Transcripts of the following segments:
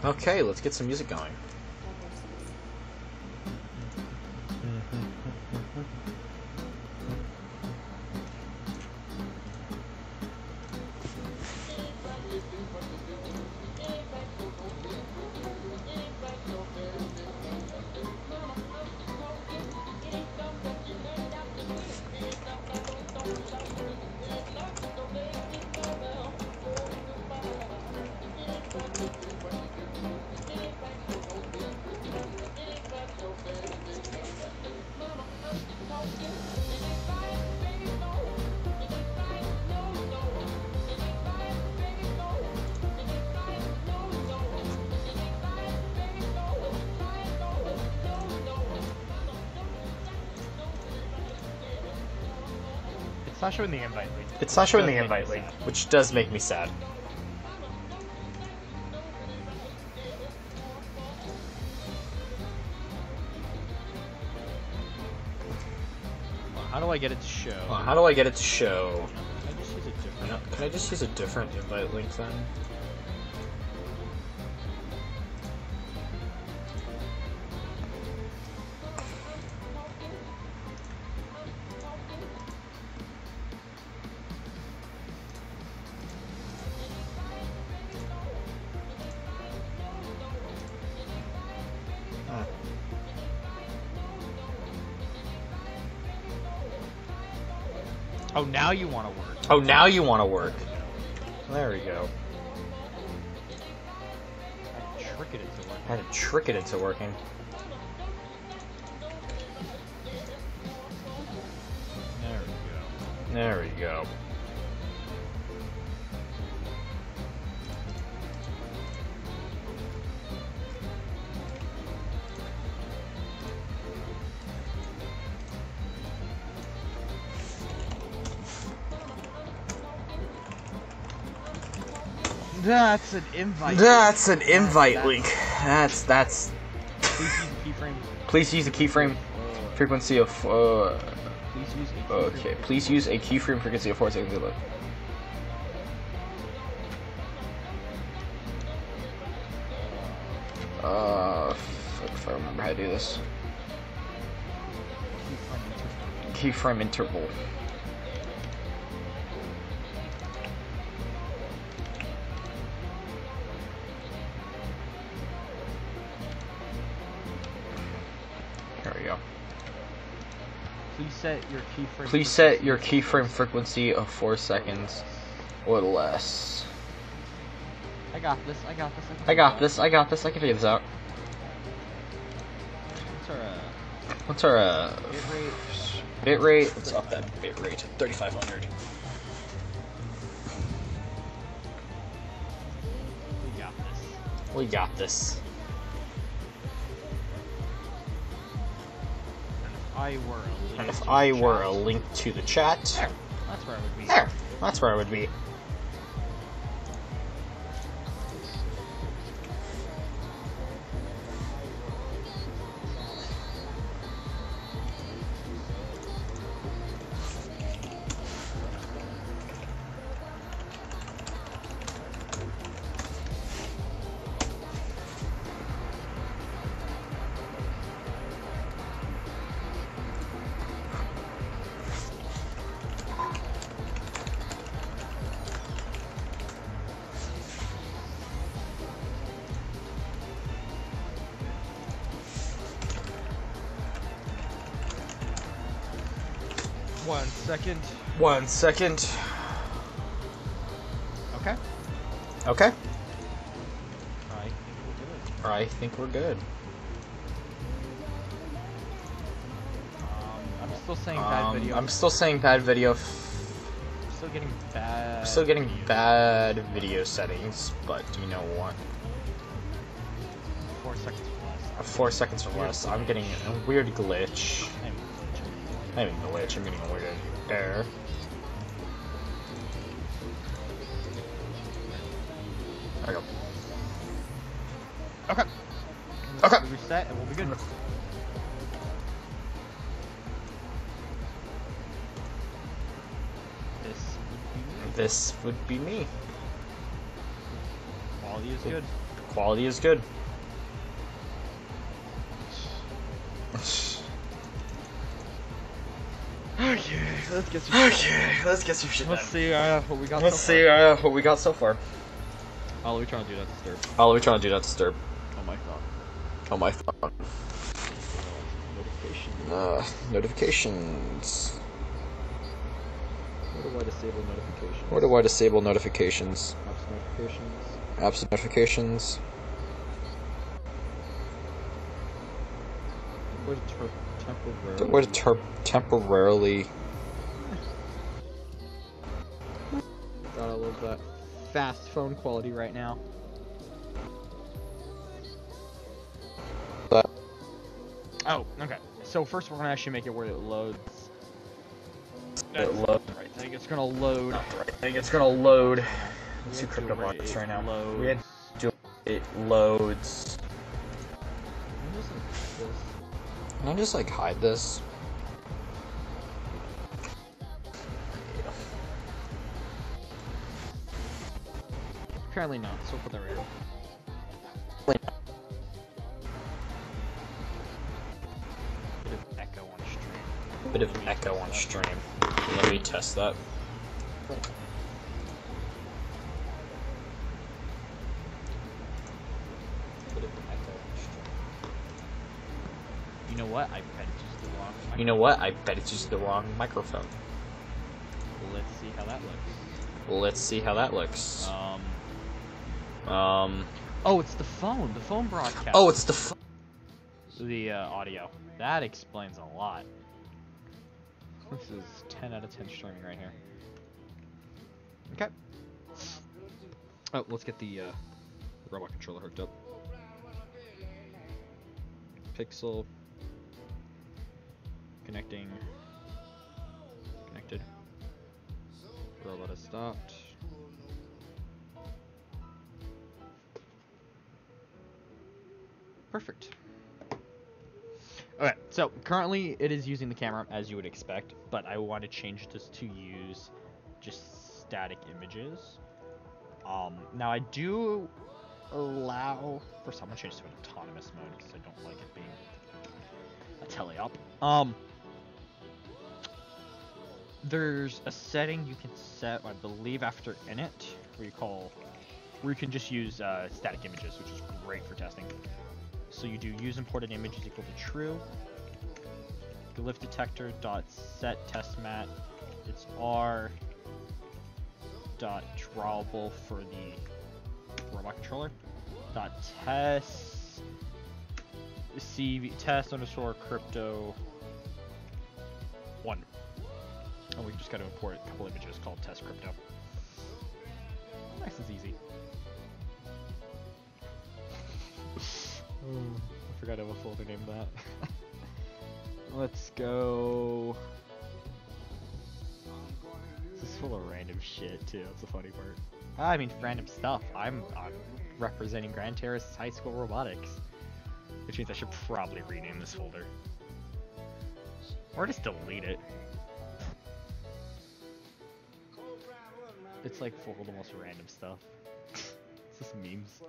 Okay, let's get some music going. It's not showing the invite link. It's not showing the invite link, which does make me sad. How do I get it to show? How do I get it to show? Can I just use a different? Can I just use a different invite link then? Oh, now you want to work. Oh, now you want to work. There we go. I had to trick it into working. I had to trick it into working. There we go. There we go. That's an invite. That's an invite link. That's. Please use a keyframe. Please use a keyframe frequency of. Please use a keyframe. Okay. Please use a keyframe frequency of 4 seconds. If I remember how to do this. Keyframe interval. There we go. Please set your keyframe. Please set your keyframe frequency of 4 seconds or less. I got this. I got this. I got this. I got this. I can figure this out. What's our What's our bit rate? Let's up that bit rate. 3500. We got this. We got this. And if I were a link to the chat, That's where I would be. there. That's where I would be. One second. Okay. Okay. I think we're good. I think we're good. I'm still saying bad video. I'm still saying bad video. Still getting bad. I'm still getting video. bad video settings, but you know what? 4 seconds or less. 4 seconds or less. I'm getting a weird glitch. Not even glitch. I'm getting a weird error. There we go. Okay. Okay. We'll reset and we'll be good. This would be me. Quality is good. Quality is good. Okay, let's get some shit Let's done. see what we got. Let's so see far. what we got so far. Oh, we trying to do that disturb. Oh, we're trying to do that disturb. Oh my god. Oh my phone. Notifications. Where do I disable notifications? Where do I disable notifications? Apps notifications. Apps notifications. Where's temporarily? Where's temporarily? God, I love that fast phone quality right now. That. Oh, okay. So first we're gonna actually make it where it loads. It load. Right thing. It's gonna load. Not the right thing. It's gonna load. We Two have to crypto wait, blocks it right now. loads. We had to do it loads. Can I just like hide this? Apparently not, so put that right here. Bit of echo on stream. Bit of echo on stream. Let me test that. Bit of echo on stream. You know what? I bet it's just the wrong microphone. You know what? I bet it's just the wrong microphone. Let's see how that looks. Let's see how that looks. Oh, it's the phone. The phone broadcast. Oh, it's the The audio. That explains a lot. This is 10 out of 10 streaming right here. Okay. Oh, let's get the robot controller hooked up. Pixel. Connecting. Connected. Robot has stopped. Perfect. Okay, so currently it is using the camera as you would expect, but I want to change this to use just static images. Now I do allow, first I'm gonna change to an autonomous mode because I don't like it being a teleop. There's a setting you can set, I believe, after init, where you can just use static images, which is great for testing. So you do use imported image is equal to true. Glyph detector dot set test mat. It's r dot drawable for the robot controller. Dot test CV test underscore crypto 1. And we just got to import a couple images called test crypto. Nice and easy. I forgot I have a folder named that. Let's go. This is full of random shit too. That's the funny part. I mean, random stuff. I'm representing Grand Terrace High School Robotics, which means I should probably rename this folder, or just delete it. It's like full of the most random stuff. It's just memes.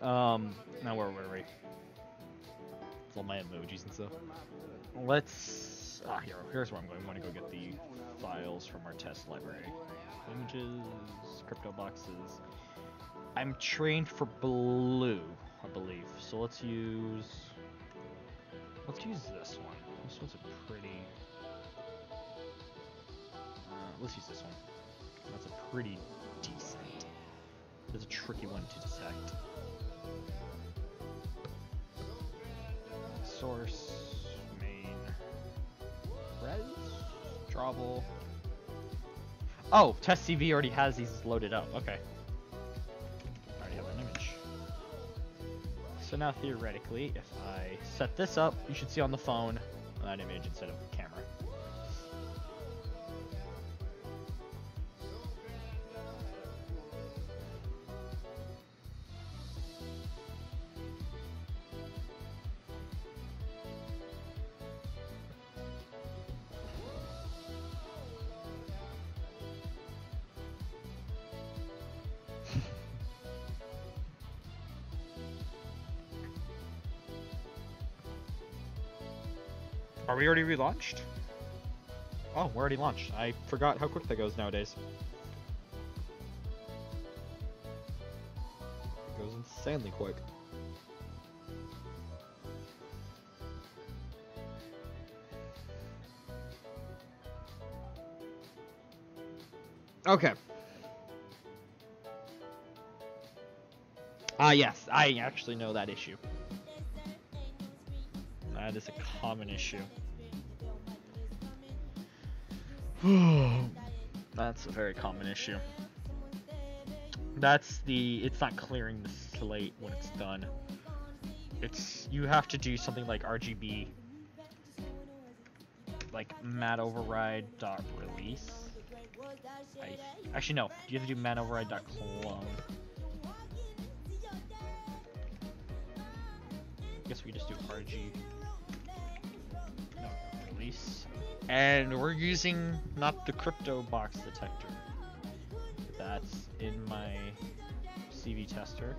Now where were we? It's all my emojis and stuff. Let's, here's where I'm going. I want to go get the files from our test library. Images, crypto boxes. I'm trained for blue, I believe. So let's use this one. This one's a pretty, let's use this one. That's a pretty decent. It's a tricky one to detect. Source, main, res, drawable. Oh, test CV already has these loaded up. Okay. I already have an image. So now theoretically, if I set this up, you should see on the phone that image instead of the camera. Are we already relaunched? Oh, we're already launched. I forgot how quick that goes nowadays. It goes insanely quick. Okay. Yes, I actually know that issue. That is a common issue. That's a very common issue. It's not clearing the slate when it's done. You have to do something like RGB, like mat override dot release. Actually no, you have to do mat override dot clone. I guess we just do RG. No, release. And we're using not the crypto box detector. That's in my CV tester,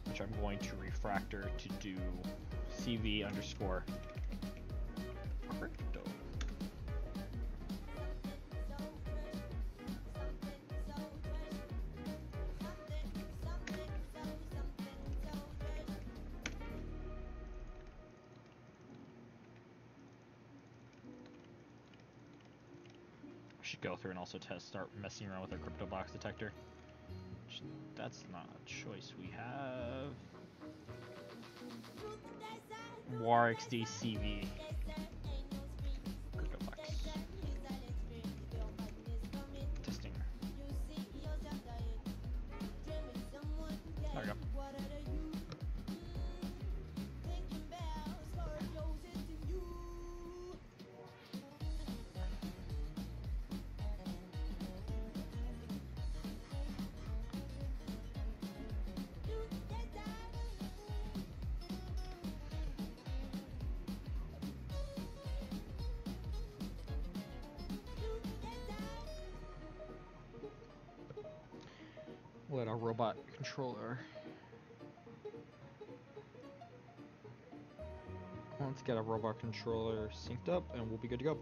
which I'm going to refractor to do CV underscore crypto. Should go through and also start messing around with our crypto box detector. That's not a choice we have. WarXD CV. Crypto box. Testing. There we go. Let our robot controller. Let's get a robot controller synced up and we'll be good to go.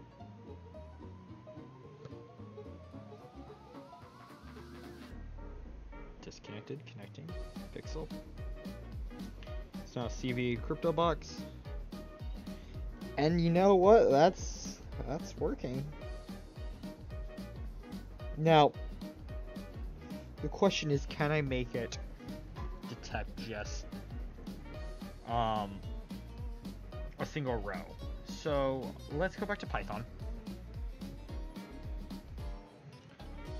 Disconnected, connecting, pixel. It's now a CV crypto box. And you know what? That's working. Now, the question is, can I make it detect just a single row? So let's go back to Python.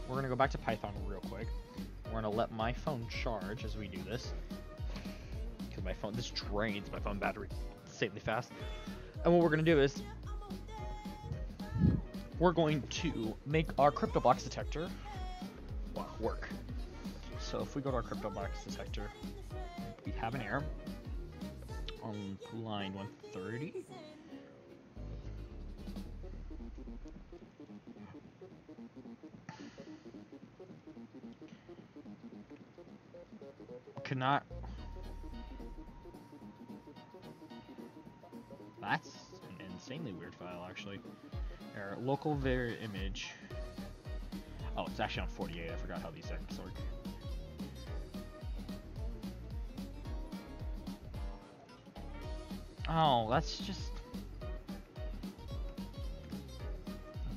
We're gonna go back to Python real quick. We're gonna let my phone charge as we do this, because this drains my phone battery insanely fast. And what we're gonna do is we're going to make our crypto box detector work. So if we go to our crypto box detector, we have an error on line 130. Cannot. That's an insanely weird file, actually. Error. Local var image. Oh, it's actually on 48. I forgot how these things work. Oh, that's just...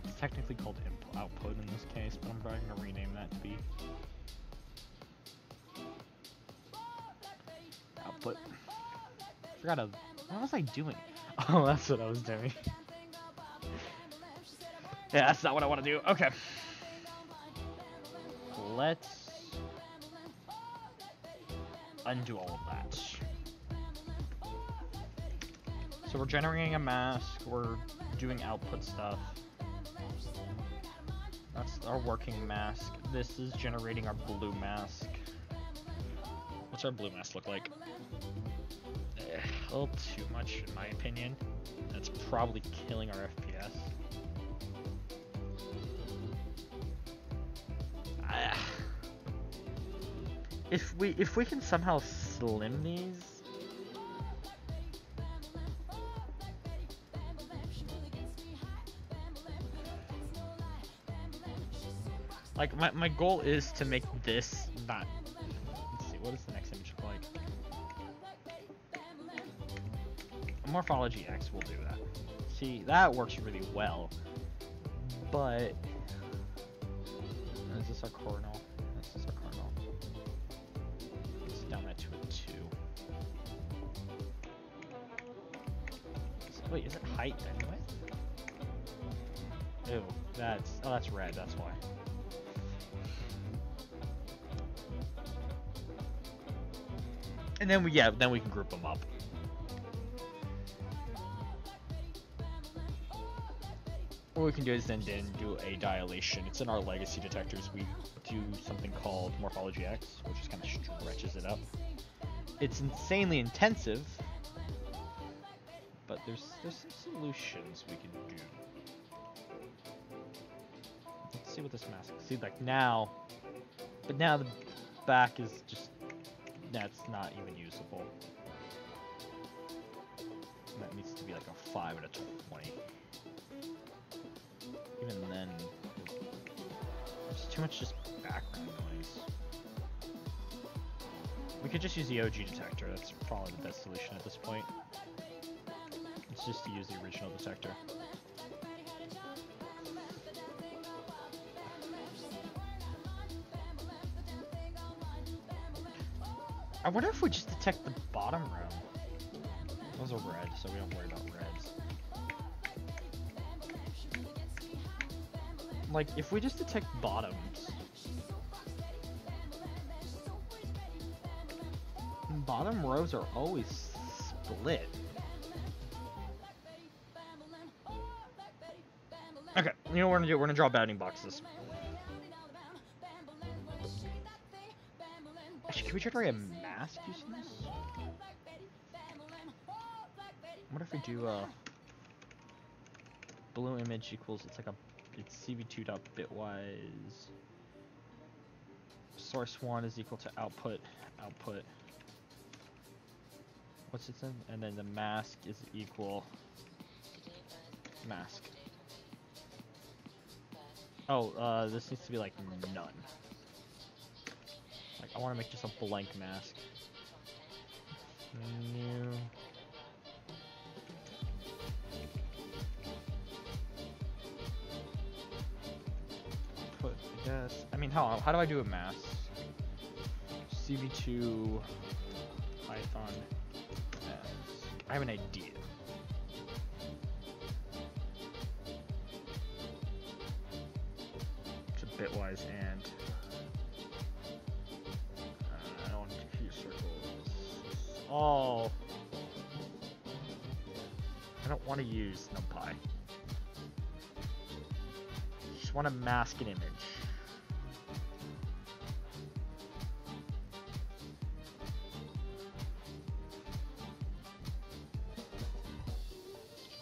It's technically called output in this case, but I'm probably going to rename that to be... output. Forgot how... What was I doing? Oh, that's what I was doing. Yeah, that's not what I want to do. Okay. Let's undo all of that. So we're generating a mask, we're doing output stuff. That's our working mask. This is generating our blue mask. What's our blue mask look like? A little too much in my opinion. That's probably killing our FPS. If we can somehow slim these, Like, my goal is to make this not... Let's see, what does the next image look like? Morphology X will do that. See, that works really well. But... Is this our cardinal? This is our cardinal. Let's down that to a 2. Wait, is it height and width? Ew, that's red, that's why. And then we can group them up. What we can do is then do a dilation. It's in our legacy detectors. We do something called Morphology X, which just kind of stretches it up. It's insanely intensive, but there's some solutions we can do. Let's see what this mask. See, like now, but now the back is just that's not even usable. That needs to be like a 5 and a 20. Even then, there's too much just background noise. We could just use the OG detector. That's probably the best solution at this point. It's just to use the original detector. I wonder if we just detect the bottom row. Those are red, so we don't worry about reds. Like, if we just detect bottoms, bottom rows are always split. Okay, you know what we're gonna do? We're gonna draw bounding boxes. Actually, can we generate a mask using this? What if we do blue image equals, it's CV2.bitwise. Source 1 is equal to output. What's it in? And then the mask is equal mask. Oh, this needs to be like none. Like, I want to make just a blank mask. New. Put, I guess. I mean, how do I do a mask? CV2 Python. I have an idea. It's a bitwise and. I don't want to confuse circles. Oh. I don't want to use NumPy. Just want to mask an image.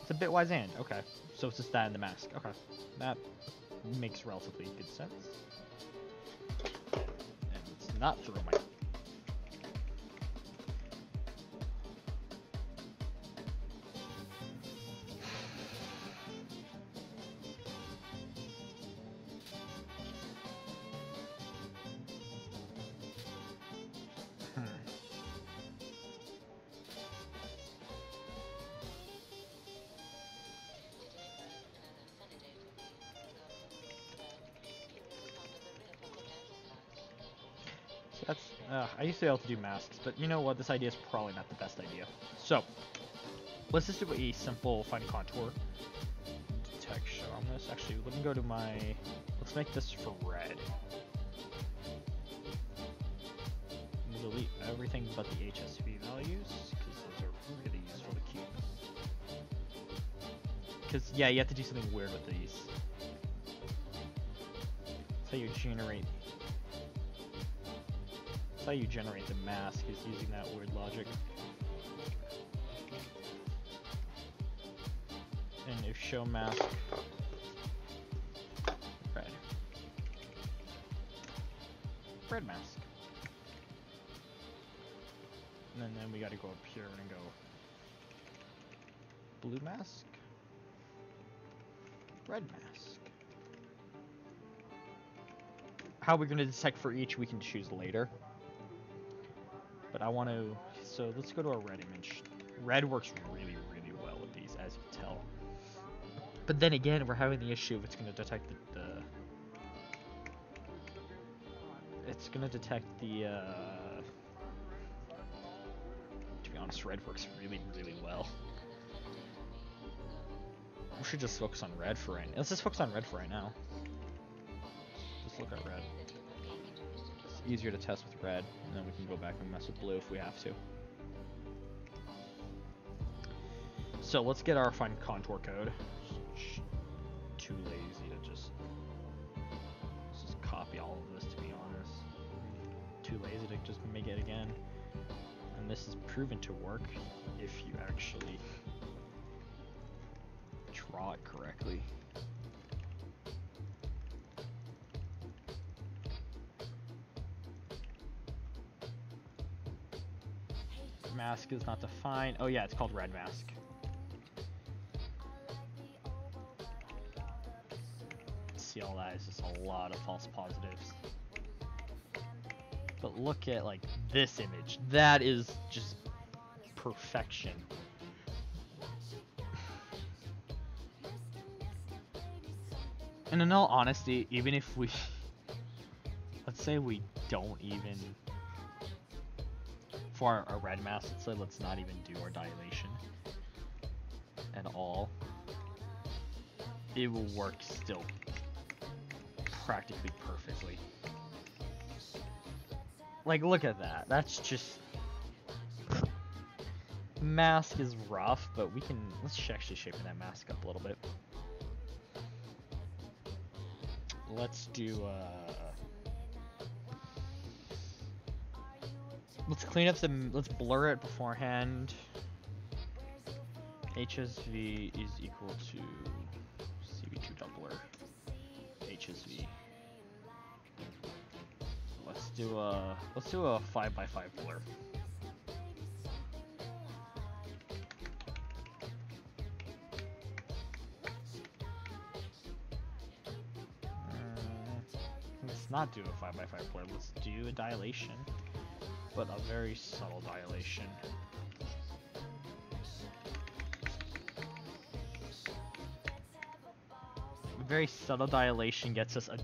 It's a bitwise and, okay. So it's just that and the mask. Okay. That makes relatively good sense. And it's not through my... That's, I used to be able to do masks, but you know what? This idea is probably not the best idea. So, let's just do a simple fine contour detection on this. Actually, let me go to my... Let's make this for red. We'll delete everything but the HSV values, because those are really useful to keep. Because, yeah, you have to do something weird with these. That's how you generate... how you generate the mask is using that weird logic. And if show mask red mask. And then we gotta go up here and go blue mask, red mask. How we're going to detect for each, we can choose later. But I want to... So let's go to a red image. Red works really, really well with these, as you can tell. But then again, we're having the issue of it's going to detect the it's going to detect the... To be honest, red works really, really well. We should just focus on red for right now. Let's just focus on red for right now. Just look at red. It's easier to test with red, and then we can go back and mess with blue if we have to. So let's get our fine contour code. Too lazy to just... Let's just copy all of this, to be honest. Too lazy to just make it again. And this is proven to work if you actually draw it correctly. Mask is not defined. Oh yeah, it's called red mask. See, all that is just a lot of false positives. But look at like this image. That is just perfection. And in all honesty, even if we, let's say we don't even, for our red mask, let's not even do our dilation at all, it will work still practically perfectly. Like, look at that. That's just... Mask is rough, but we can... Let's actually shape that mask up a little bit. Let's do, let's clean up the... Let's blur it beforehand. HSV is equal to CV2 doubler. HSV. Let's do a 5x5 blur. Let's not do a 5x5 blur. Let's do a dilation, but a very subtle dilation. A very subtle dilation gets us a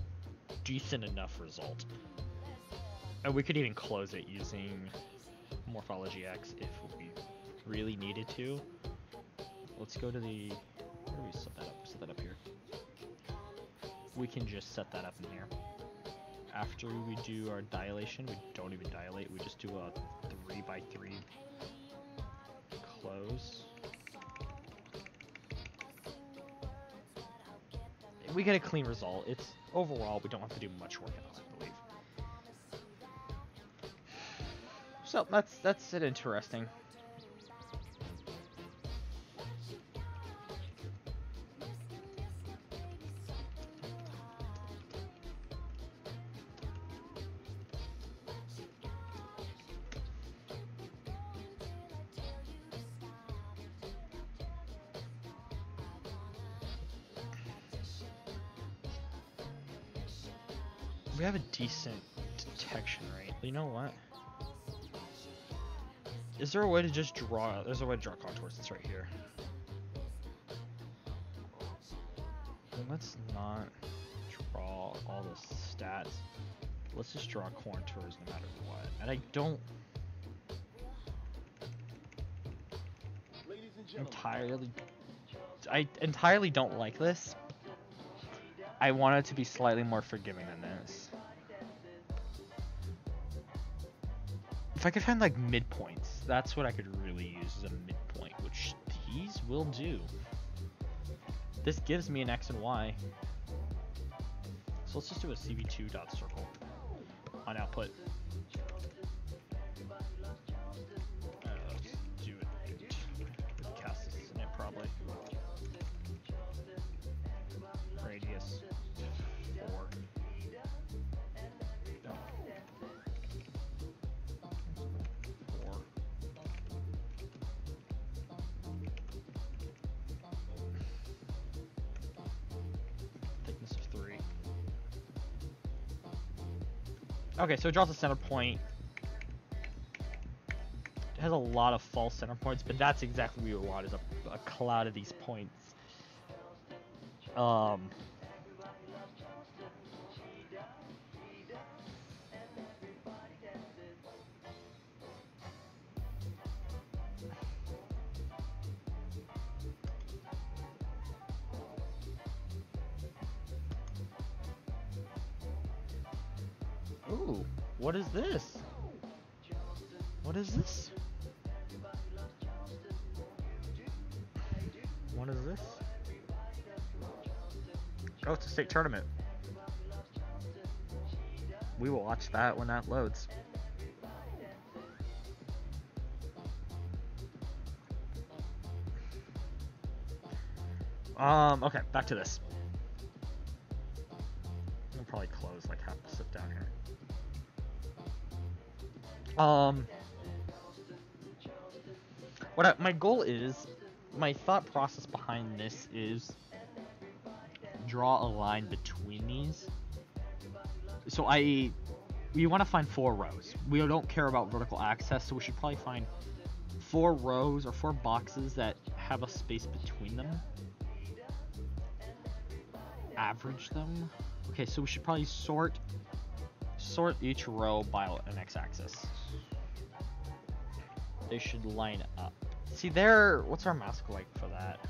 decent enough result. And we could even close it using Morphology X if we really needed to. Let's go to the... Where do we set that up? Set that up here. We can just set that up in here. After we do our dilation, we don't even dilate, we just do a 3x3 close. We get a clean result. It's overall, we don't have to do much work on it, I believe. So that's it. Interesting. We have a decent detection rate. You know what? Is there a way to just draw? There's a way to draw contours. It's right here. Let's not draw all the stats. Let's just draw contours no matter what. And I don't entirely don't like this. I want it to be slightly more forgiving than this. If I could find like midpoints, that's what I could really use as a midpoint, which these will do. This gives me an X and Y. So let's just do a CV2 dot circle on output. Let's do it. Cast this in it probably. Radius 4. Thickness of 3. Okay, so it draws a center point. It has a lot of false center points, but that's exactly what we want, is a cloud of these points. Ooh, what is this? What is this? What is this? Oh, it's a state tournament. We will watch that when that loads. Okay, back to this. I'll probably close, like, have to sit down here. My goal is, my thought process behind this is draw a line between these. So we want to find 4 rows. We don't care about vertical access, so we should probably find 4 rows or 4 boxes that have a space between them. Average them. Okay, so we should probably sort each row by an x-axis. They should line up. See there, what's our mask like for that?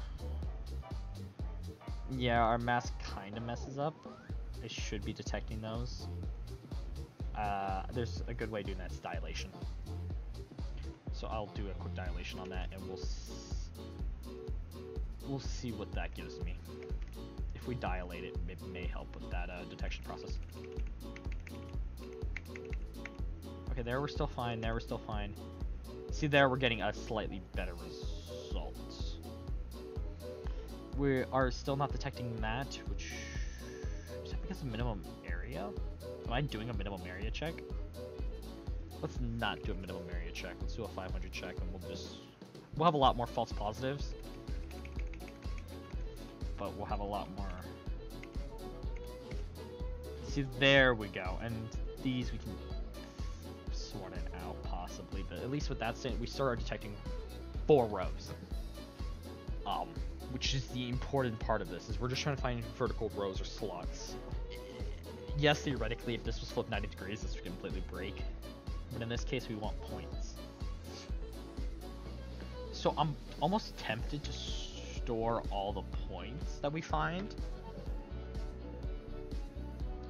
Yeah, our mask kind of messes up. It should be detecting those. There's a good way of doing that, it's dilation. So I'll do a quick dilation on that, and we'll see what that gives me. If we dilate it, it may help with that detection process. Okay, there we're still fine, there we're still fine. See there, we're getting a slightly better result. We are still not detecting that, which is that because of minimum area? Am I doing a minimum area check? Let's not do a minimum area check. Let's do a 500 check, and we'll have a lot more false positives, but we'll have a lot more. See, there we go, and these we can sort it out possibly, but at least with that state, we started detecting 4 rows. Which is the important part of this, is we're just trying to find vertical rows or slots. Yes, theoretically, if this was flipped 90 degrees, this would completely break. But in this case, we want points. So I'm almost tempted to store all the points that we find.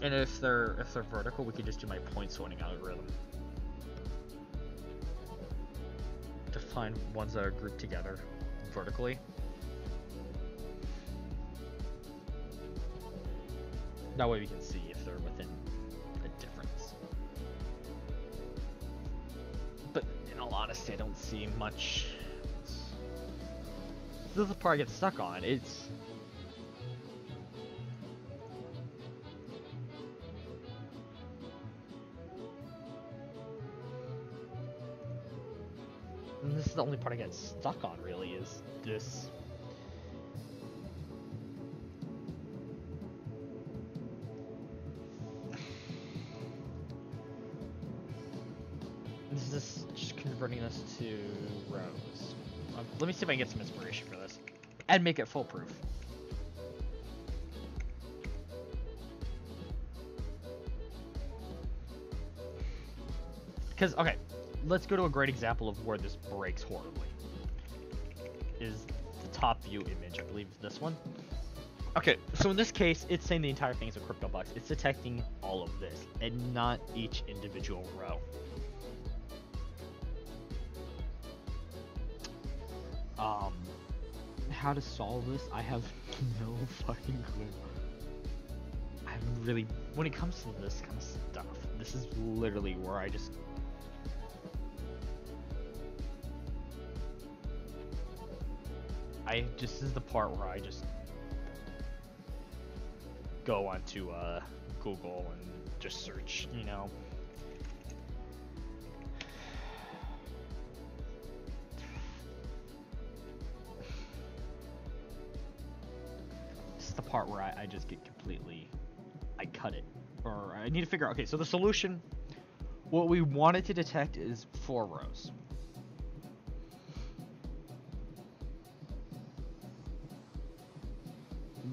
And if they're vertical, we could just do my point sorting algorithm to find ones that are grouped together vertically. That way we can see if they're within a difference. But in all honesty, I don't see much. This is the part I get stuck on. It's and this is the only part I get stuck on, really, is this. This is just converting this to rows. Let me see if I can get some inspiration for this and make it foolproof. Because, okay, let's go to a great example of where this breaks horribly. Is the top view image, I believe this one. Okay, so in this case, it's saying the entire thing is a crypto box. It's detecting all of this and not each individual row. How to solve this, I have no fucking clue. I'm really, when it comes to this kind of stuff, this is literally where I just this is the part where I just go onto Google and just search, you know. This is the part where I just get completely, I cut it. Or I need to figure out, okay, so the solution What we want it to detect is 4 rows.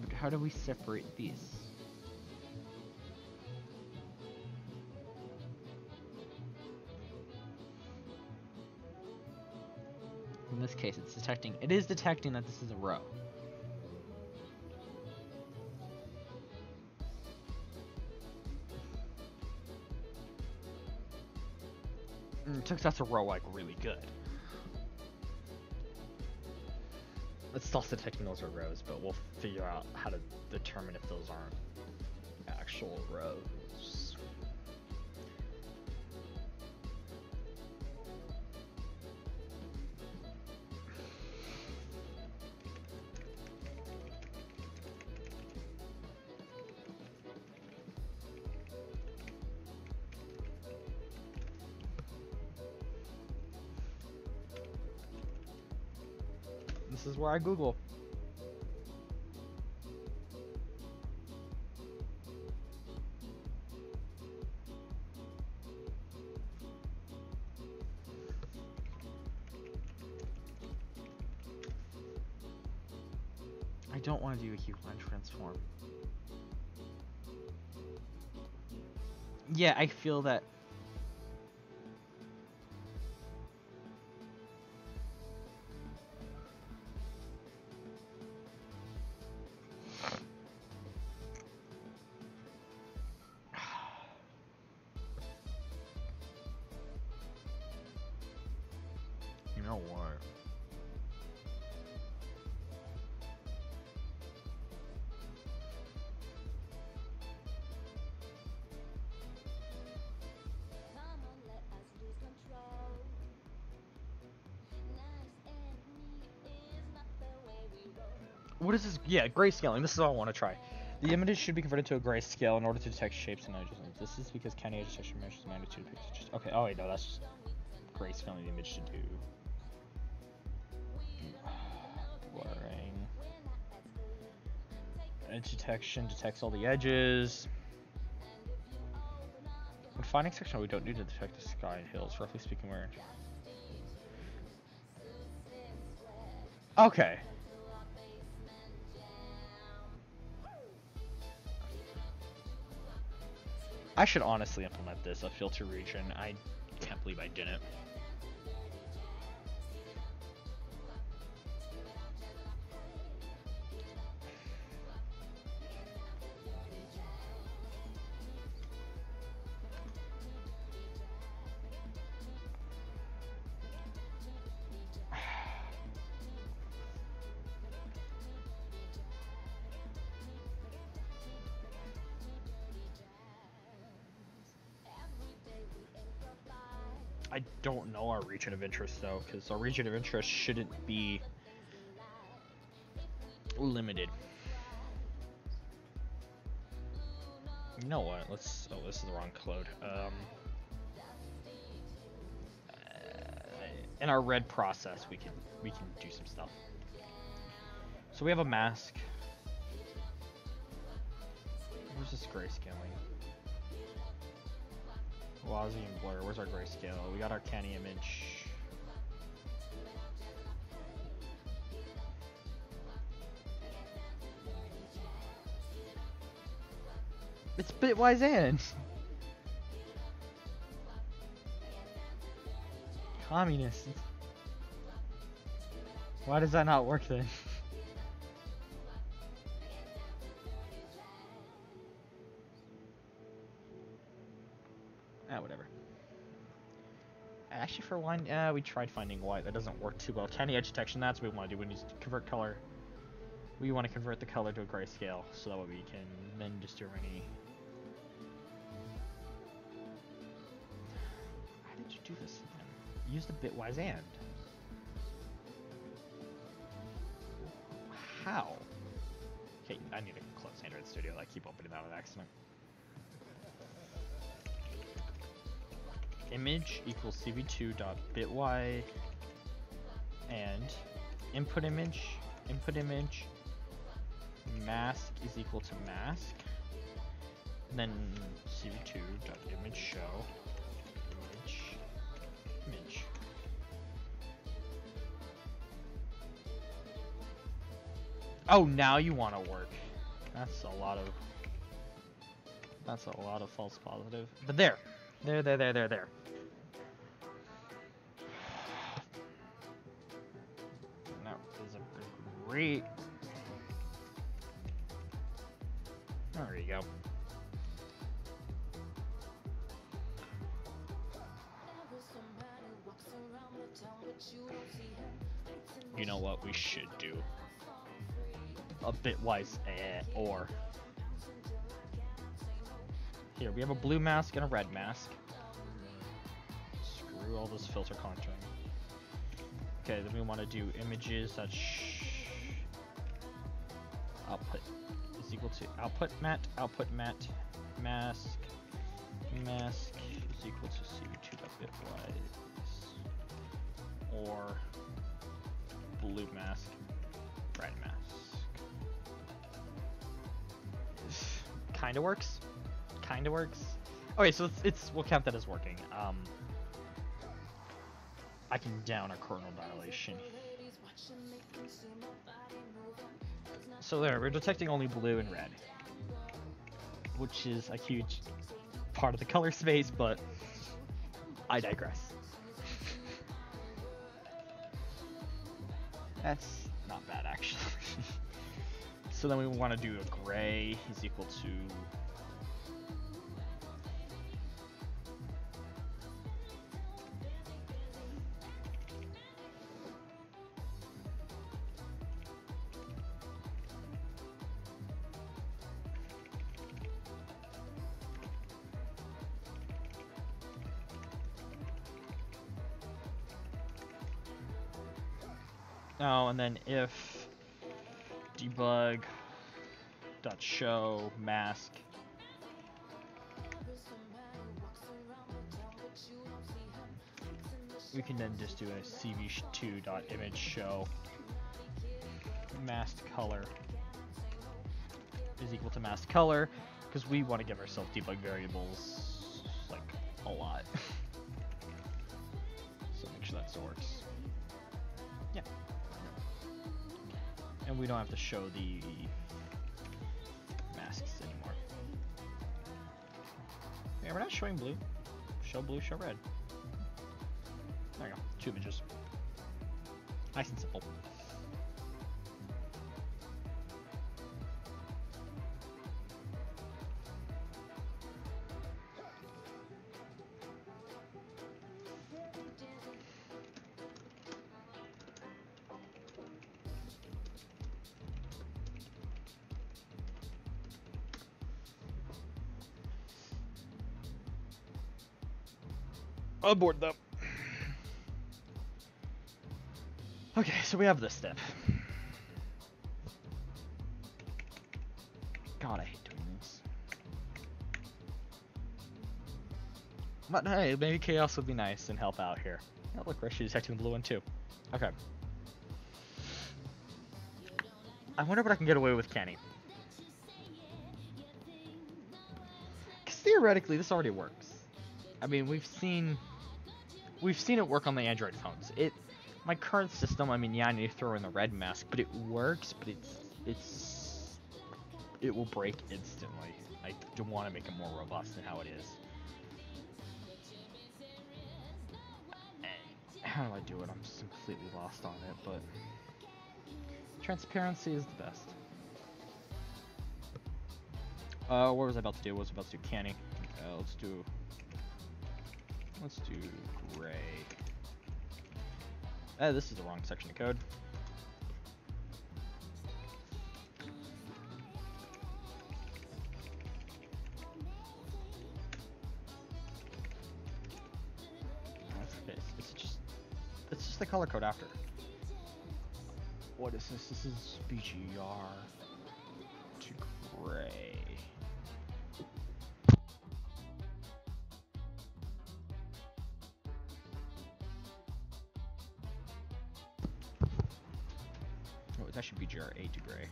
But how do we separate these? In this case, it's detecting. It is detecting that this is a row. It turns out a row like really good. It's still detecting those are rows, but we'll figure out how to determine if those aren't actual rows. This is where I Google. I don't want to do a hue line transform. Yeah, I feel that. You know what? What is this? Yeah, grayscaling. This is all I want to try. The images should be converted to a grayscale in order to detect shapes and edges. This is because county edge detection measures magnitude pixels. Okay. Oh wait, no, that's just grayscaling the image to do blurring. Edge detection detects all the edges. When finding section, we don't need to detect the sky and hills. Roughly speaking, we're okay. I should honestly implement this, a filter region. I can't believe I didn't. I don't know our region of interest though, because our region of interest shouldn't be limited. You know what? Let's. Oh, this is the wrong code. In our red process, we can do some stuff. So we have a mask. Where's this grayscaling? Wazi and blur. Where's our grayscale? We got our canny image. It's bitwise and communist. Why does that not work then? Whatever. Actually, for one, we tried finding white. That doesn't work too well. Canny edge detection, that's what we want to do. We need to convert color. We want to convert the color to a grayscale, so that way we can then just do any. How did you do this again? Use the bitwise and. How? Okay, I need to close Android Studio. I keep opening that on accident. Image equals cv2.bitY and input image mask is equal to mask, and then cv2.image show Oh, now you want to work. That's a lot of false positive. But there. There. That is a great... There you go. You know what we should do? A bitwise or. Here, we have a blue mask and a red mask. Screw all this filter contouring. Okay, then we want to do images such output is equal to output matte, mask is equal to CV2.bitwise or blue mask, red mask. Kinda works. Okay, so we'll count that as working. I can down a kernel dilation. So there, we're detecting only blue and red, which is a huge part of the color space, but I digress. That's not bad, actually. So then we want to do a gray is equal to... Oh, and then if debug dot show mask we can then just do a cv2 dot image show masked color is equal to masked color, because we want to give ourselves debug variables like a lot. So make sure that works. Yeah. And we don't have to show the masks anymore. Yeah, we're not showing blue. Show blue, show red. There you go. 2 images. Nice and simple. Aboard them. Okay, so we have this step. God, I hate doing this. But hey, maybe chaos would be nice and help out here. Oh, look, we're actually detecting the blue one too. Okay. I wonder what I can get away with Kenny. Because theoretically, this already works. I mean, we've seen it work on the Android phones. My current system, I mean, yeah, I need to throw in the red mask, but it works, but it will break instantly. I do want to make it more robust than how it is. And how do I do it? I'm just completely lost on it, but transparency is the best. What was I about to do? I was about to do canny. Let's do gray. This is the wrong section of code. Okay, it's just the color code after. What is this? This is BGR to gray. That should be GR8 to gray.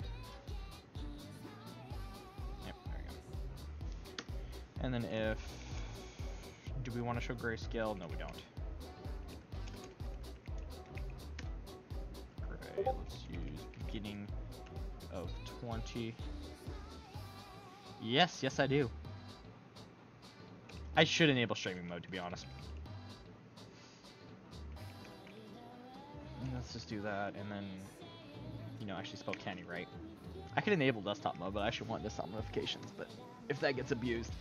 Yep, there you go. And then if... Do we want to show grayscale? No, we don't. Gray, let's use beginning of 20. Yes, yes I do. I should enable streaming mode, to be honest. Let's just do that, and then, you know, actually spell canny right. I could enable desktop mode, but I actually want desktop notifications, but if that gets abused,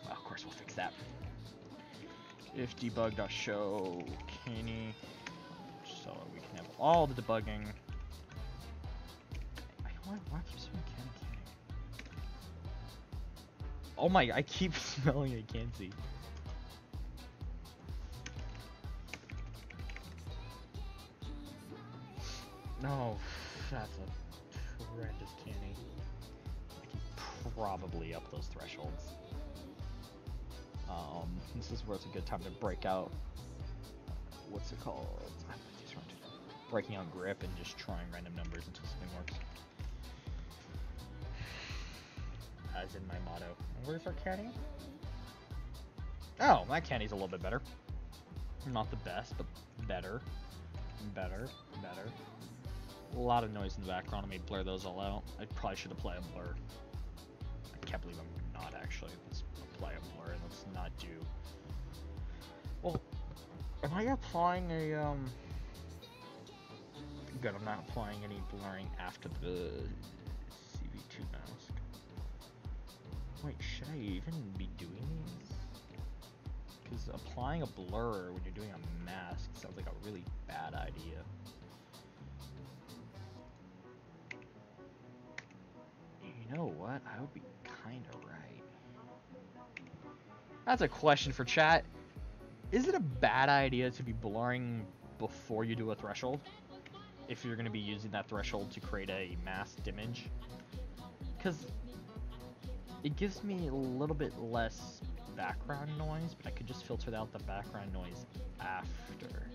well, of course we'll fix that. If debug.show canny, so we can have all the debugging. Why keep spelling canny? Oh my, I keep smelling I can't see. No, that's a horrendous canny. I can probably up those thresholds. This is where it's a good time to break out. What's it called? Breaking out grip and just trying random numbers until something works. As in my motto. And where's our canny? Oh, my canny's a little bit better. Not the best, but better. Better. A lot of noise in the background. I may blur those all out. I probably should apply a blur. I can't believe I'm not actually. Let's apply a blur and let's not do. Well, am I applying a Good, I'm not applying any blurring after the CV2 mask. Wait, should I even be doing these? Because applying a blur when you're doing a mask sounds like a really bad idea. You know what? I would be kind of right. That's a question for chat. Is it a bad idea to be blurring before you do a threshold? If you're going to be using that threshold to create a masked image? Because it gives me a little bit less background noise, but I could just filter out the background noise after.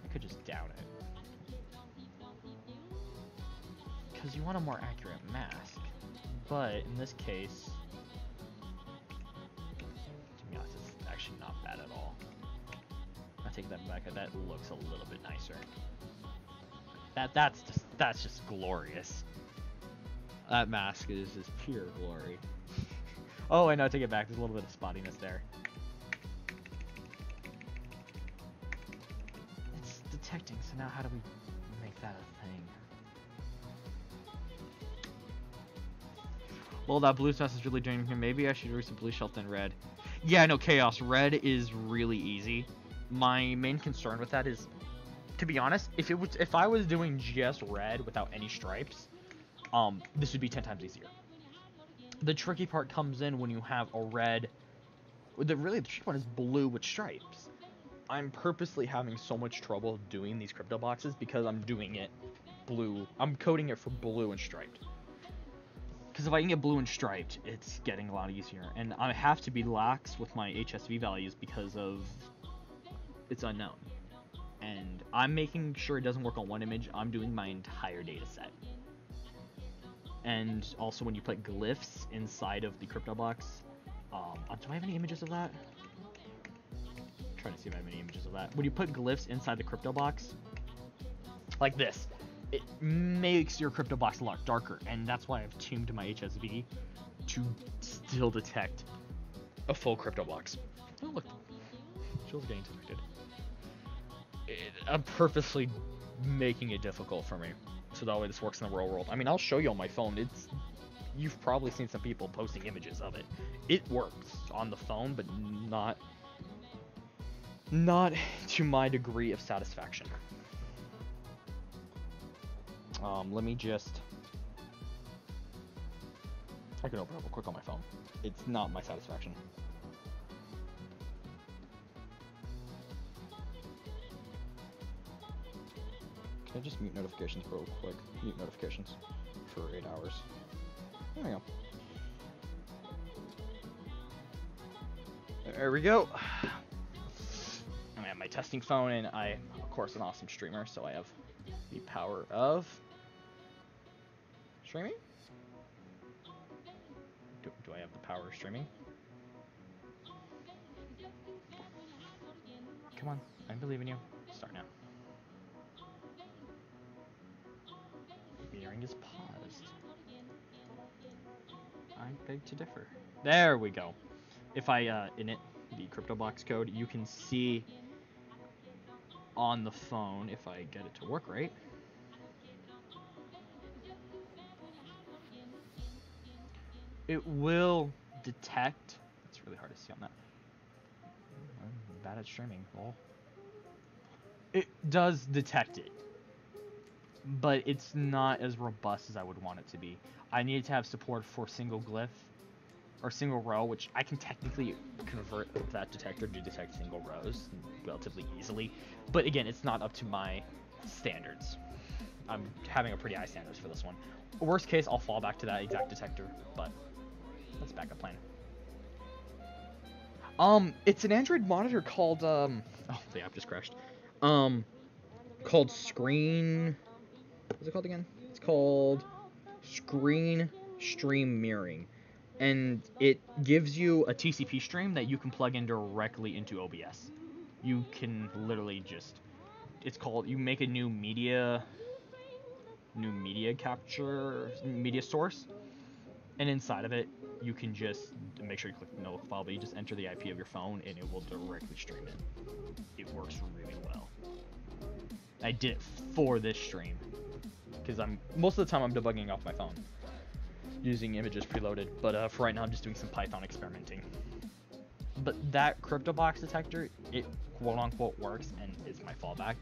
I could just down it. Because you want a more accurate mask. But in this case, to be honest, it's actually not bad at all. I take that back. That looks a little bit nicer. That's just glorious. That mask is just pure glory. Oh, I know, take it back. There's a little bit of spottiness there. It's detecting, so now how do we make that a thing? Well, that blue stuff is really doing him. Maybe I should use the blue shelf than red. Yeah, no, Chaos. Red is really easy. My main concern with that is, to be honest, if I was doing just red without any stripes, this would be 10 times easier. The tricky part comes in when you have a red. The tricky one is blue with stripes. I'm purposely having so much trouble doing these crypto boxes because I'm doing it blue. I'm coding it for blue and striped. Because if I can get blue and striped, it's getting a lot easier. And I have to be lax with my HSV values because of it's unknown. And I'm making sure it doesn't work on one image. I'm doing my entire data set. And also when you put glyphs inside of the crypto box, do I have any images of that? I'm trying to see if I have any images of that. When you put glyphs inside the crypto box, like this, it makes your crypto box a lot darker, and that's why I've tuned my HSV to still detect a full crypto box. Oh look, Jill's getting detected. I'm purposely making it difficult for me, so that way this works in the real world. I mean, I'll show you on my phone. You've probably seen some people posting images of it. It works on the phone, but not to my degree of satisfaction. Let me just. I can open it real quick on my phone. It's not my satisfaction. Can I just mute notifications real quick? Mute notifications for 8 hours. There we go. There we go. I have my testing phone, and I'm, of course, an awesome streamer, so I have the power of streaming? Do I have the power of streaming? Come on, I believe in you. Start now. Metering is paused. beg to differ. There we go. If I init the CryptoBox code, you can see on the phone, if I get it to work right, it will detect. It's really hard to see on that. I'm bad at streaming. Lol. It does detect it, but it's not as robust as I would want it to be. I needed to have support for single glyph or single row, which I can technically convert that detector to detect single rows relatively easily. But again, it's not up to my standards. I'm having a pretty high standards for this one. Worst case, I'll fall back to that exact detector, but that's backup plan. It's an Android monitor called oh, the app just crashed. Called Screen. What's it called again? It's called Screen Stream Mirroring, and it gives you a TCP stream that you can plug in directly into OBS. You can literally just, it's called, you make a new media capture, media source, and inside of it, you can just, make sure you click no file, but you just enter the IP of your phone, and it will directly stream it. It works really well. I did it for this stream, because most of the time I'm debugging off my phone, using images preloaded, but for right now I'm just doing some Python experimenting. But that CryptoBox detector, it quote-unquote works and is my fallback.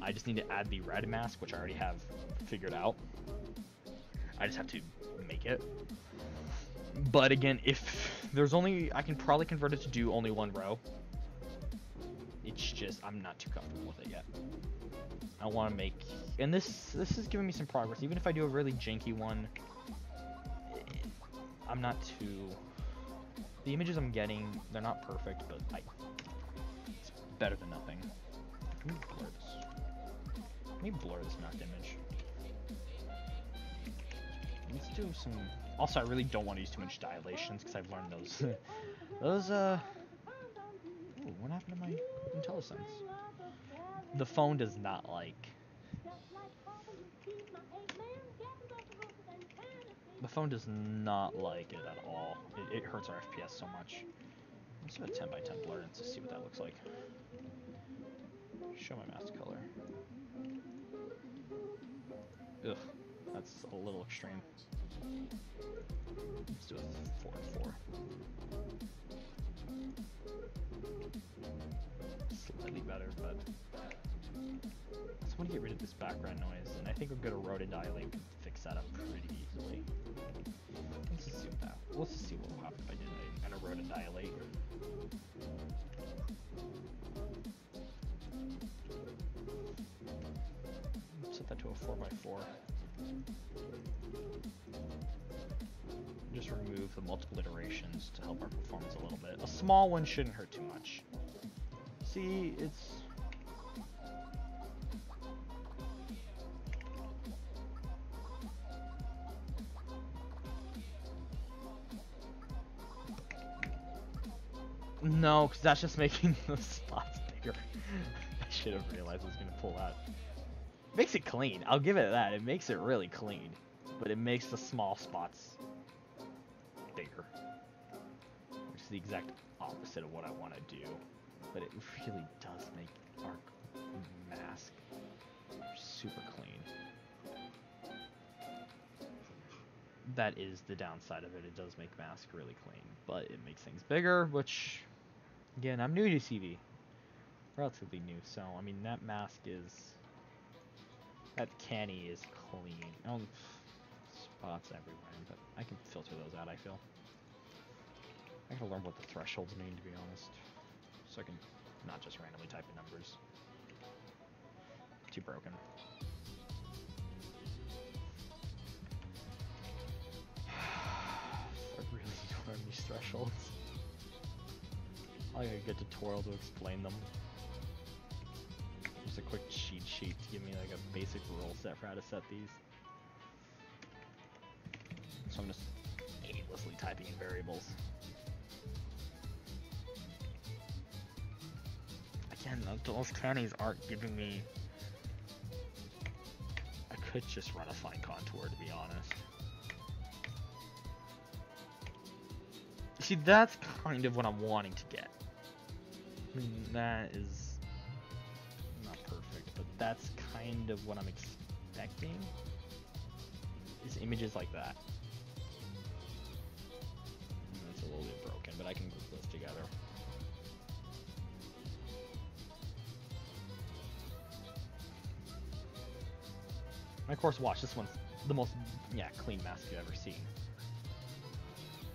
I just need to add the red mask, which I already have figured out. I just have to make it. But again, if there's only, I can probably convert it to do only one row. It's just, I'm not too comfortable with it yet. I want to make, and this is giving me some progress. Even if I do a really janky one, I'm not too, the images I'm getting, they're not perfect, but it's better than nothing. Let me blur this. Let me blur this knocked image. Let's do some, also I really don't want to use too much dilations, because I've learned those, ooh, what happened to my IntelliSense? The phone does not like, the phone does not like it at all. It hurts our FPS so much. Let's do a 10 by 10 blur and see what that looks like. Show my mask color. Ugh, that's a little extreme. Let's do a 4:4. Slightly better, but I just want to get rid of this background noise, and I think a good rotodilate can fix that up pretty easily. Let's just see what that. Let's just see what will happen if I did a rotodilate. Set that to a 4:4. Just remove the multiple iterations to help our performance a little bit. A small one shouldn't hurt too much. See, it's... No, because that's just making the spots bigger. I should have realized I was going to pull that. Makes it clean. I'll give it that. It makes it really clean. But it makes the small spots bigger. Which is the exact opposite of what I want to do. But it really does make our mask super clean. That is the downside of it. It does make mask really clean. But it makes things bigger, which... Again, I'm new to CV. Relatively new, so, I mean, that mask is... That canny is clean. Oh, spots everywhere, but I can filter those out, I feel. I gotta learn what the thresholds mean, to be honest. So I can not just randomly type in numbers. Too broken. I really need to learn these thresholds. I gotta get a tutorial to explain them. Just a quick cheat sheet to give me like a basic rule set for how to set these. So I'm just aimlessly typing in variables. Again, those cannies aren't giving me... I could just run a fine contour, to be honest. See, that's kind of what I'm wanting to get. I mean, that is not perfect, but that's kind of what I'm expecting. Is images like that. It's a little bit broken, but I can group those together. And of course, watch, this one's the most, clean mask you've ever seen.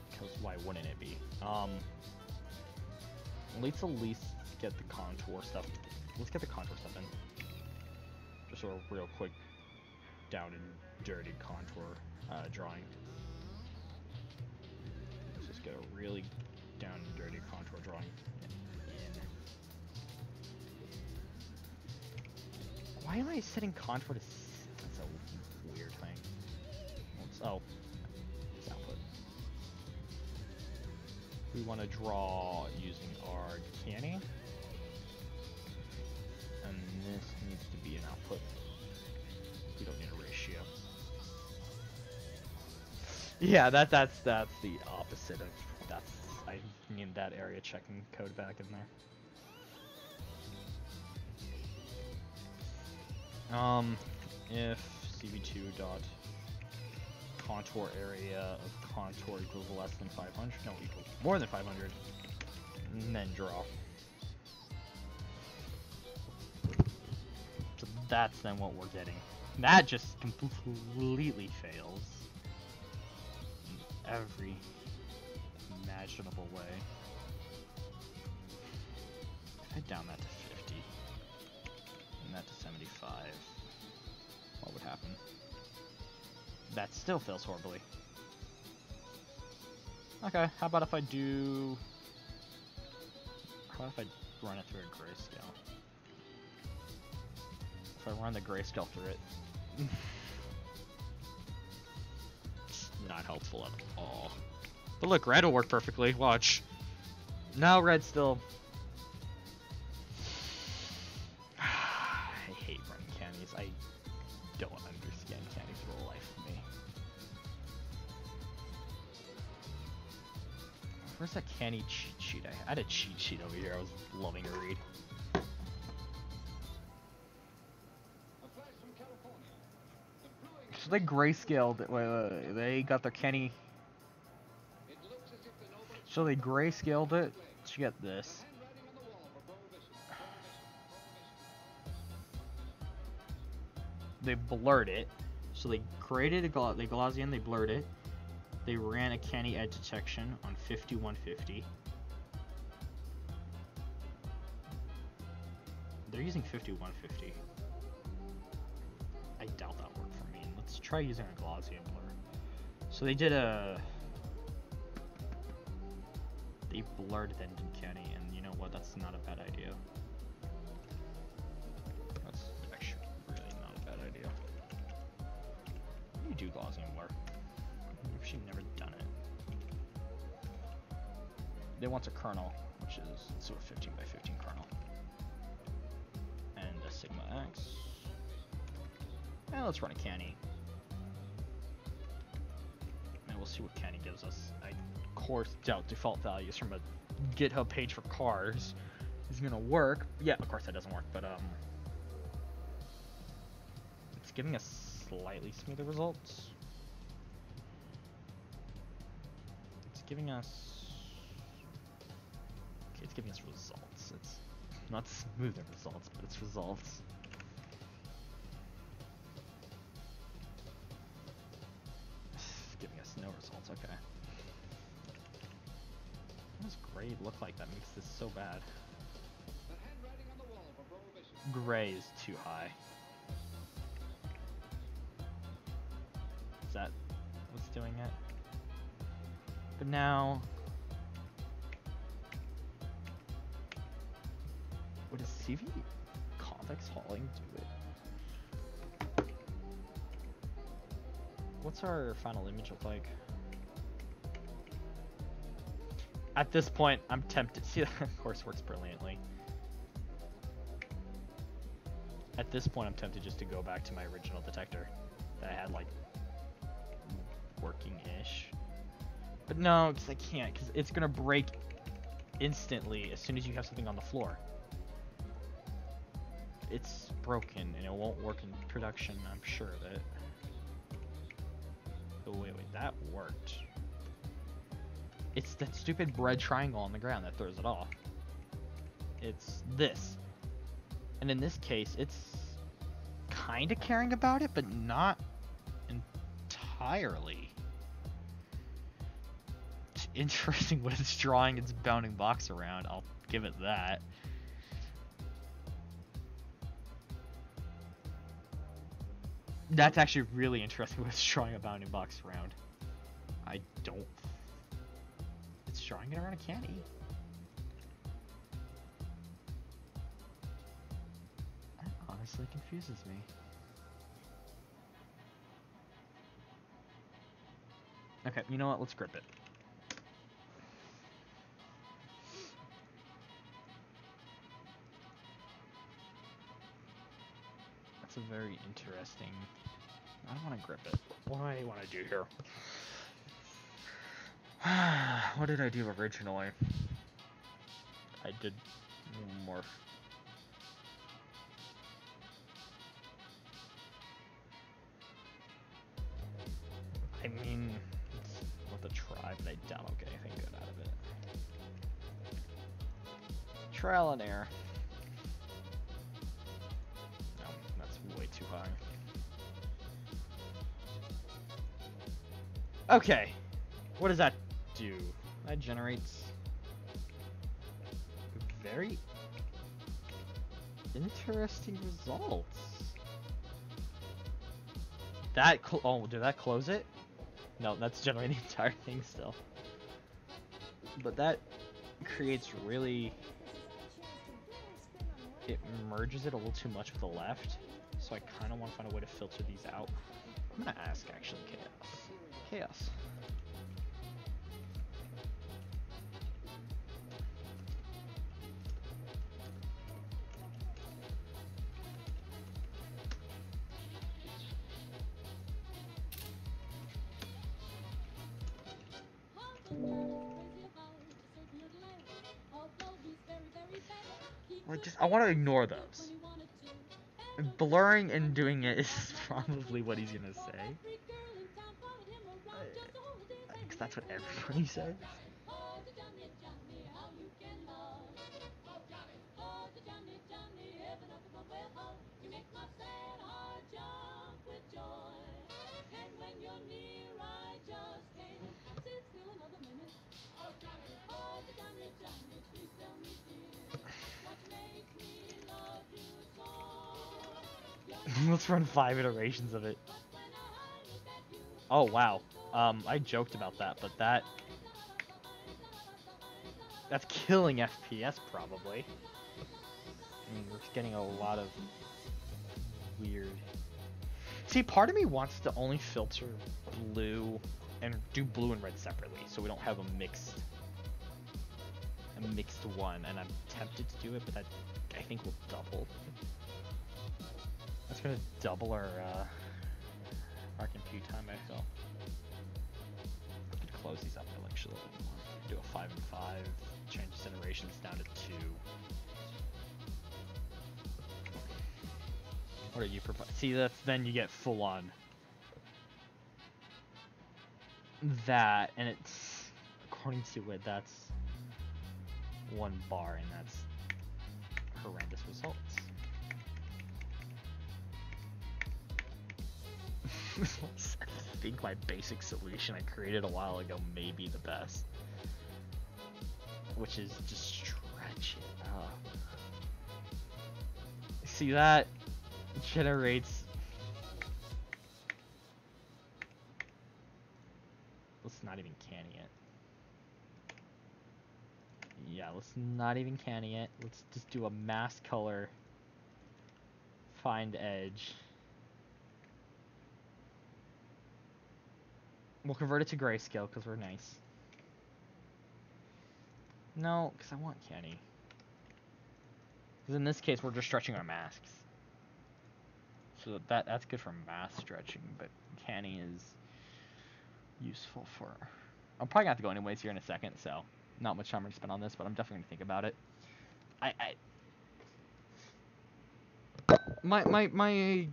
Because why wouldn't it be? Let's at least get the contour stuff. Let's get the contour stuff in. Just a real quick down and dirty contour drawing. Let's just get a really down and dirty contour drawing in. Why am I setting contour to? That's a weird thing. Oh, it's output. We want to draw using our canny, and this needs to be an output. We don't need a ratio. Yeah, that's the opposite of that's. I need that area checking code back in there. If CV2 dot contour area of contour equals less than 500, no, equals more than 500, and then draw. So that's then what we're getting. That just completely fails in every imaginable way. If I down that to 50 and that to 75, what would happen? That still fails horribly. Okay, how about if I do... How about if I run it through a grayscale? If I run the grayscale through it... It's not helpful at all. But look, red will work perfectly, watch. No, red still... I hate running cannies. I don't understand cannies for the life of me. Where's that canny cheat sheet? I had a cheat sheet over here I was loving to read. So they grayscaled it. Wait, they got their canny. So they grayscaled it to get this. They blurred it. So they created a Gaussian, they blurred it. They ran a canny edge detection on 5150. They're using 5150. I doubt that worked for me. Let's try using a Gaussian blur. So they did a... They blurred then did canny, and you know what? That's not a bad idea. That's actually really not a bad idea. What do you do Gaussian blur? I've actually never done it. They want a kernel, which is sort of 15 by 15 kernel. And a sigma x. And let's run a canny. And we'll see what canny gives us. I, of course, doubt default values from a GitHub page for cars is gonna work. Yeah, of course that doesn't work, but it's giving us slightly smoother results. It's giving us... Okay, it's giving us results. It's not smoother results, but it's results. It's giving us no results, okay. What does gray look like that makes this so bad? Gray is too high. Is that what's doing it? But now... What does CV convex hauling do it? What's our final image look like? At this point, I'm tempted. See, that of course works brilliantly. At this point, I'm tempted just to go back to my original detector that I had, like, working-ish. But no, because I can't, because it's going to break instantly as soon as you have something on the floor. It's broken, and it won't work in production, I'm sure of it. Oh, wait, that worked. It's that stupid red triangle on the ground that throws it off. It's this. And in this case, it's kind of caring about it, but not entirely. It's interesting what it's drawing its bounding box around. I'll give it that. That's actually really interesting what it's drawing a bounding box around. I don't... It's drawing it around a candy. That honestly confuses me. Okay, you know what? Let's grip it. That's a very interesting... I don't want to grip it. What do I want to do here? What did I do originally? I did morph. I mean, it's worth a try, but I doubt I'll get anything good out of it. Trial and error. No, that's way too high. Okay, what does that do? That generates very interesting results. That oh, did that close it? No, that's generating the entire thing still. But that creates really... It merges it a little too much with the left, so I kind of want to find a way to filter these out. I'm gonna ask actually Chaos. I want to ignore those. Blurring and doing it is probably what he's gonna say. Because that's what everybody says. Let's run 5 iterations of it. Oh wow. I joked about that, but that's killing FPS probably. I mean, we're getting a lot of weird... See, part of me wants to only filter blue and do blue and red separately, so we don't have a mixed one, and I'm tempted to do it, but that I think will double. That's gonna double our compute time, I feel. I could close these up actually. Do a 5 and 5, change generations down to 2. What are you proposing? See, then you get full on that, and it's according to it, that's 1 bar, and that's horrendous results. I think my basic solution I created a while ago may be the best, which is just stretch it up. See, that generates... Let's not even canny it. Yeah, let's not even canny it. Let's just do a mask color, find edge. We'll convert it to grayscale because we're nice. No, because I want canny. Because in this case, we're just stretching our masks. So that's good for mask stretching, but canny is useful for I'm probably gonna have to go anyways here in a second, so not much time to spend on this, but I'm definitely gonna think about it. My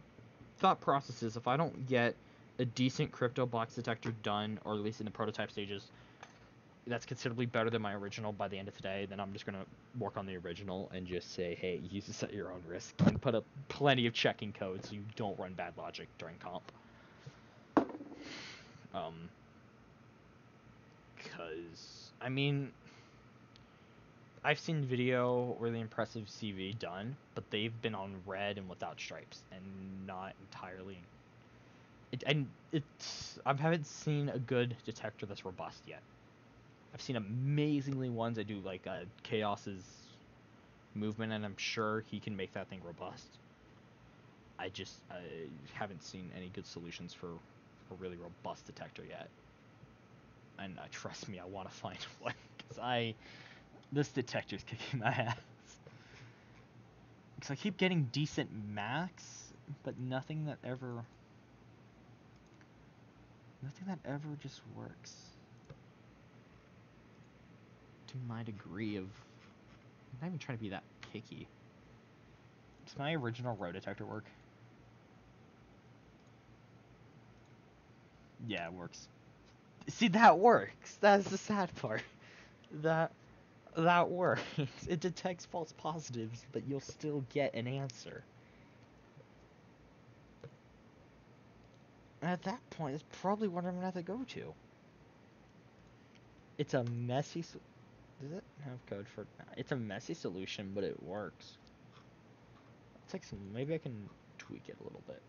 thought process is if I don't get a decent crypto box detector done, or at least in the prototype stages, that's considerably better than my original by the end of today, then I'm just gonna work on the original and just say, hey, use this at your own risk, and put up plenty of checking codes so you don't run bad logic during comp. Because I mean, I've seen video really impressive CV done, but they've been on red and without stripes, and not entirely. I haven't seen a good detector that's robust yet. I've seen amazingly ones that do like Chaos's movement, and I'm sure he can make that thing robust. I haven't seen any good solutions for a really robust detector yet. And trust me, I want to find one, because this detector's kicking my ass. Because I keep getting decent max, but nothing that ever just works to my degree of. I'm not even trying to be that picky. Does my original row detector work? Yeah, it works. See, that works. That's the sad part. That works. It detects false positives, but you'll still get an answer. And at that point, it's probably what I'm gonna have to go to. It's a messy. Does it have code for? It's a messy solution, but it works. It's like maybe I can tweak it a little bit.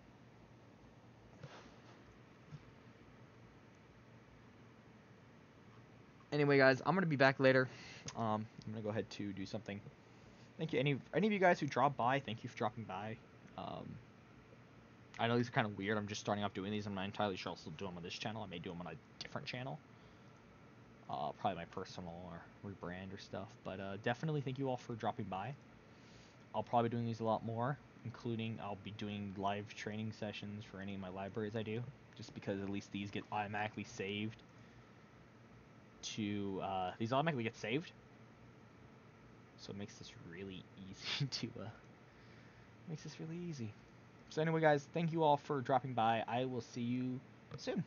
Anyway, guys, I'm gonna be back later. I'm gonna go ahead to do something. Thank you, any of you guys who dropped by. Thank you for dropping by. I know these are kind of weird. I'm just starting off doing these. I'm not entirely sure I'll still do them on this channel. I may do them on a different channel. Probably my personal or rebrand or stuff. But definitely thank you all for dropping by. I'll probably be doing these a lot more, including I'll be doing live training sessions for any of my libraries I do, just because at least these get automatically saved to, these automatically get saved. So it makes this really easy to, makes this really easy. So anyway, guys, thank you all for dropping by. I will see you soon.